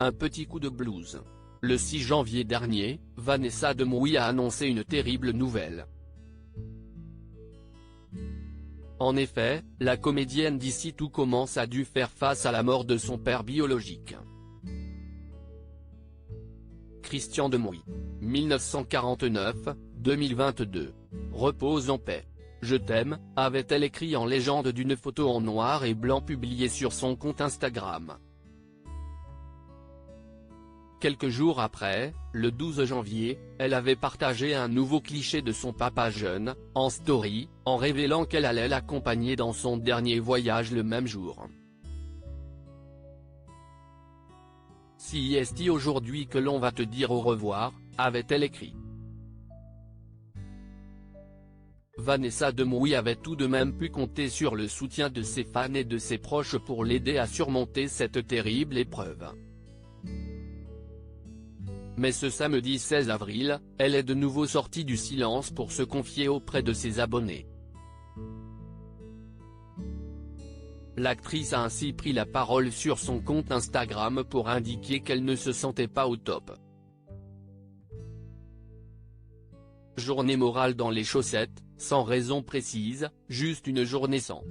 Un petit coup de blues. Le 6 janvier dernier, Vanessa Demouy a annoncé une terrible nouvelle. En effet, la comédienne d'Ici tout commence a dû faire face à la mort de son père biologique. Christian Demouy. 1949-2022. Repose en paix. Je t'aime, avait-elle écrit en légende d'une photo en noir et blanc publiée sur son compte Instagram. Quelques jours après, le 12 janvier, elle avait partagé un nouveau cliché de son papa jeune, en story, en révélant qu'elle allait l'accompagner dans son dernier voyage le même jour. Si est-il aujourd'hui que l'on va te dire au revoir, avait-elle écrit. Vanessa Demouy avait tout de même pu compter sur le soutien de ses fans et de ses proches pour l'aider à surmonter cette terrible épreuve. Mais ce samedi 16 avril, elle est de nouveau sortie du silence pour se confier auprès de ses abonnés. L'actrice a ainsi pris la parole sur son compte Instagram pour indiquer qu'elle ne se sentait pas au top. Journée morale dans les chaussettes, sans raison précise, juste une journée sans.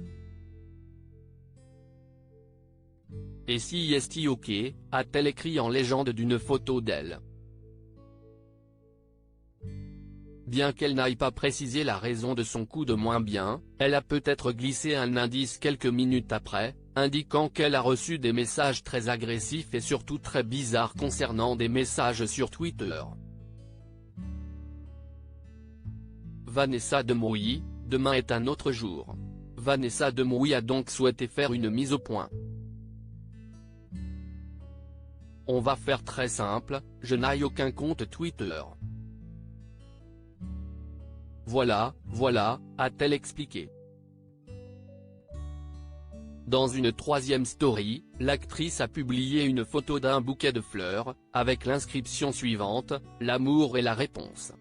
Et si est-il ok, a-t-elle écrit en légende d'une photo d'elle. Bien qu'elle n'aille pas préciser la raison de son coup de moins bien, elle a peut-être glissé un indice quelques minutes après, indiquant qu'elle a reçu des messages très agressifs et surtout très bizarres concernant des messages sur Twitter. Vanessa Demouy, demain est un autre jour. Vanessa Demouy a donc souhaité faire une mise au point. On va faire très simple, je n'ai aucun compte Twitter. Voilà, a-t-elle expliqué. Dans une troisième story, l'actrice a publié une photo d'un bouquet de fleurs, avec l'inscription suivante, l'amour est la réponse.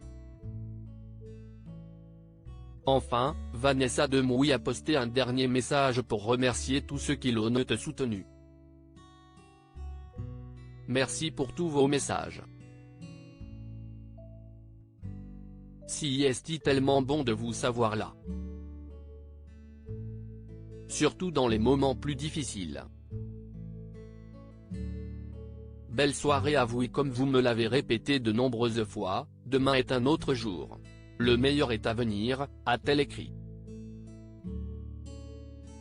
Enfin, Vanessa Demouy a posté un dernier message pour remercier tous ceux qui l'ont soutenu. Merci pour tous vos messages. Si est-il tellement bon de vous savoir là. Surtout dans les moments plus difficiles. Belle soirée à vous et comme vous me l'avez répété de nombreuses fois, demain est un autre jour. Le meilleur est à venir, a-t-elle écrit.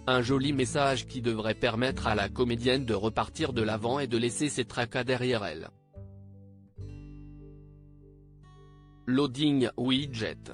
Un joli message qui devrait permettre à la comédienne de repartir de l'avant et de laisser ses tracas derrière elle. Loading widget.